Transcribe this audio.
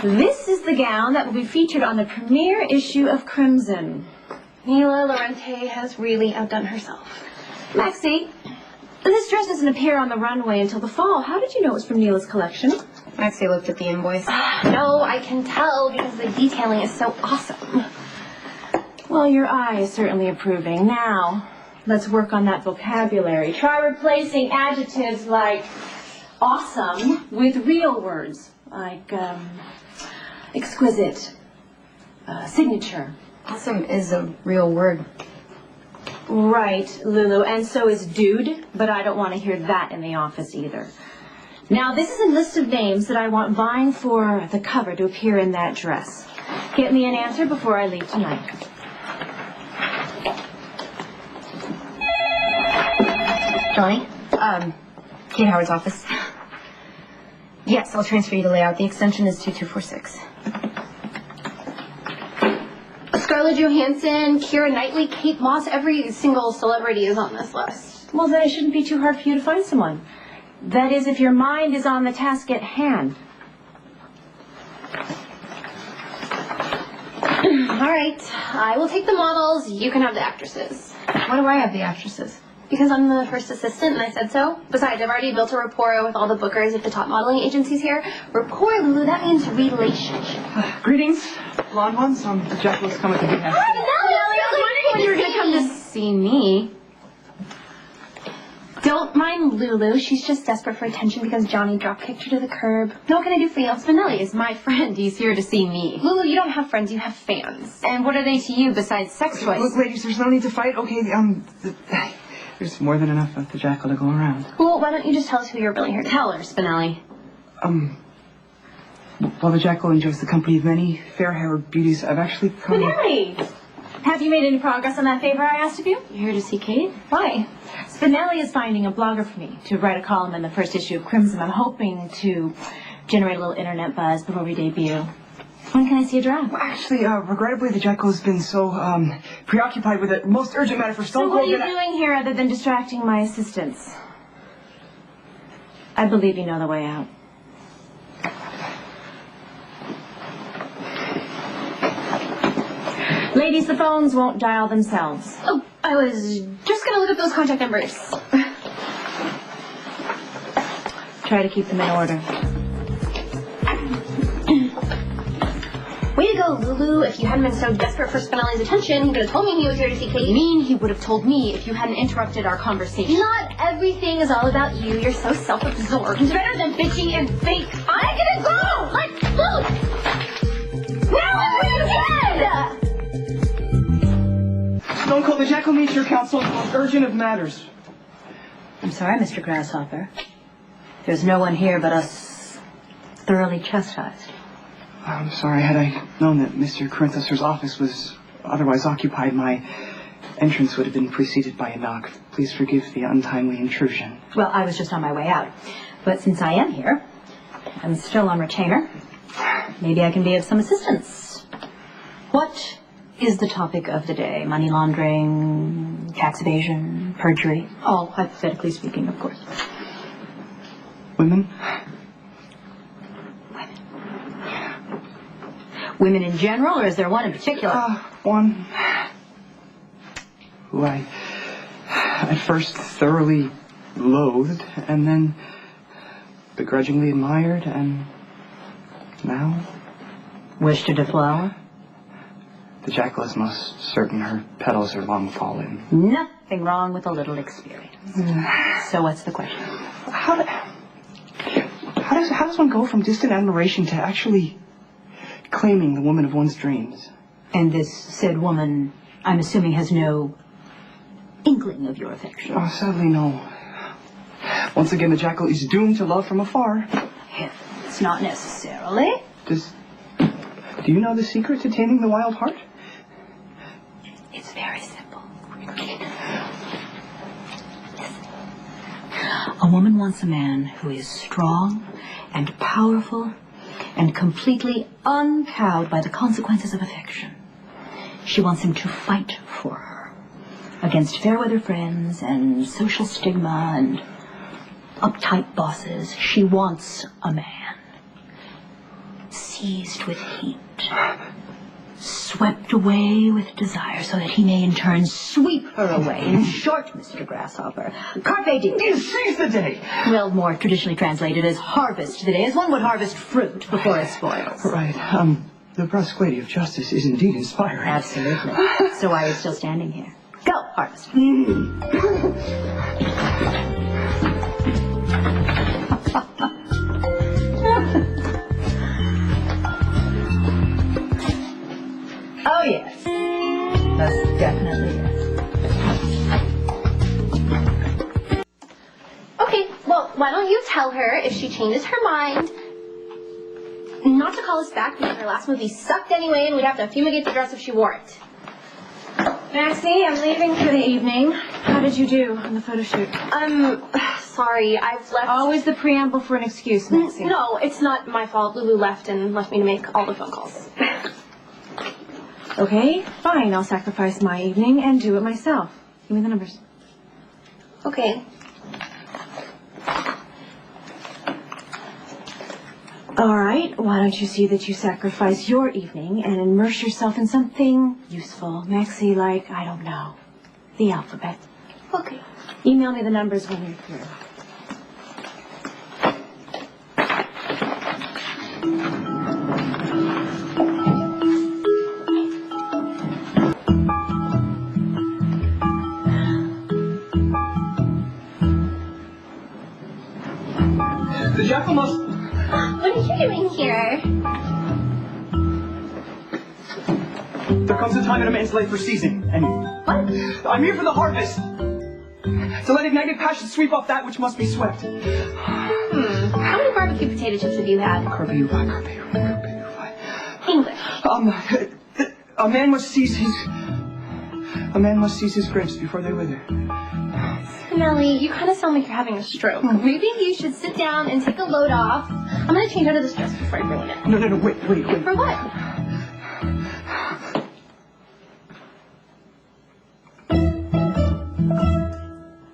This is the gown that will be featured on the premiere issue of Crimson. Mila Lorente has really outdone herself. Maxie, this dress doesn't appear on the runway until the fall. How did you know it was from Neela's collection? Maxie looked at the invoice. No, I can tell because the detailing is so awesome. Well, your eye is certainly approving. Now, let's work on that vocabulary. Try replacing adjectives like awesome with real words, like exquisite, signature. Awesome is a real word. Right, Lulu, and so is dude, but I don't want to hear that in the office either. Now, this is a list of names that I want vying for the cover to appear in that dress. Get me an answer before I leave tonight. Johnny? Kate Howard's office. Yes, I'll transfer you the layout. The extension is 2246. Scarlett Johansson, Keira Knightley, Kate Moss, every single celebrity is on this list. Well, then it shouldn't be too hard for you to find someone. That is, if your mind is on the task at hand. All right, I will take the models. You can have the actresses. Why do I have the actresses? Because I'm the first assistant and I said so. Besides, I've already built a rapport with all the bookers at the top modeling agencies here. Rapport, Lulu, that means relationship. Greetings, blonde ones. Jack was coming to be here. Hi, Nellie! I was wondering when you were going to come to see me. Don't mind Lulu. She's just desperate for attention because Johnny drop-kicked her to the curb. What can I do for you? Spinelli is my friend. He's here to see me. Lulu, you don't have friends. You have fans. And what are they to you besides sex toys? Look, ladies, there's no need to fight. Okay, there's more than enough of the jackal to go around. Well, why don't you just tell us who you're really here to tell her, Spinelli? While the jackal enjoys the company of many fair-haired beauties, I've actually come... Spinelli! Have you made any progress on that favor I asked of you? You're here to see Kate? Why? Spinelli is finding a blogger for me to write a column in the first issue of Crimson. I'm hoping to generate a little internet buzz before we debut. When can I see a draft? Well, actually, regrettably, the jackal has been so, preoccupied with a most urgent matter for Stone So what are Cold you that doing here other than distracting my assistants? I believe you know the way out. Ladies, the phones won't dial themselves. Oh, I was just going to look up those contact numbers. Try to keep them in order. Way to go, Lulu. If you hadn't been so desperate for Spinelli's attention, he could have told me he was here to see Kate. You mean he would have told me if you hadn't interrupted our conversation? Not everything is all about you. You're so self-absorbed. It's better than bitchy and fake. I'm gonna go! Let's move! Now I'm dead! Stone Cold, the jackal needs your counsel on the most urgent of matters. I'm sorry, Mr. Grasshopper. There's no one here but us thoroughly chastised. I'm sorry. Had I known that Mr. Corinthos's office was otherwise occupied, my entrance would have been preceded by a knock. Please forgive the untimely intrusion. Well, I was just on my way out. But since I am here, I'm still on retainer. Maybe I can be of some assistance. What is the topic of the day? Money laundering, tax evasion, perjury? All hypothetically speaking, of course. Women? Women in general, or is there one in particular? One who I at first thoroughly loathed, and then begrudgingly admired, and now... Wish to deflower? The jackal is most certain her petals are long fallen. Nothing wrong with a little experience. So what's the question? How does one go from distant admiration to actually claiming the woman of one's dreams? And this said woman, I'm assuming, has no inkling of your affection. Oh, sadly, no. Once again, the jackal is doomed to love from afar. Heavens, not necessarily. Do you know the secret to taming the wild heart? It's very simple. Listen. A woman wants a man who is strong and powerful and completely uncowed by the consequences of affection. She wants him to fight for her against fair-weather friends and social stigma and uptight bosses. She wants a man seized with heat, swept away with desire, so that he may in turn sweep her away. In short, Mr. Grasshopper, carpe diem. Seize the day! Well, more traditionally translated as harvest the day, as one would harvest fruit before it spoils. Right, the brusque lady of justice is indeed inspiring. Absolutely. So why are you still standing here? Go, harvest. Oh, yes. Most definitely yes. Okay, well, why don't you tell her if she changes her mind not to call us back because her last movie sucked anyway and we'd have to fumigate the dress if she wore it. Maxie, I'm leaving for the evening. How did you do on the photo shoot? Sorry, I've left... Always the preamble for an excuse, Maxie. No, it's not my fault. Lulu left and left me to make all the phone calls. Okay, fine. I'll sacrifice my evening and do it myself. Give me the numbers. Okay. All right, why don't you see that you sacrifice your evening and immerse yourself in something useful, Maxie, like, I don't know, the alphabet. Okay. Email me the numbers when you're through. The jackal must... What are you doing here? There comes a time in a man's life for seizing, and... What? I'm here for the harvest! To let ignited passion sweep off that which must be swept. How many barbecue potato chips have you had? Carpe diem, carpe diem, carpe diem. English. A man must seize his grapes before they wither. Spinelli, you kind of sound like you're having a stroke. Maybe you should sit down and take a load off. I'm going to change out of this dress before I ruin it. No, wait. For what?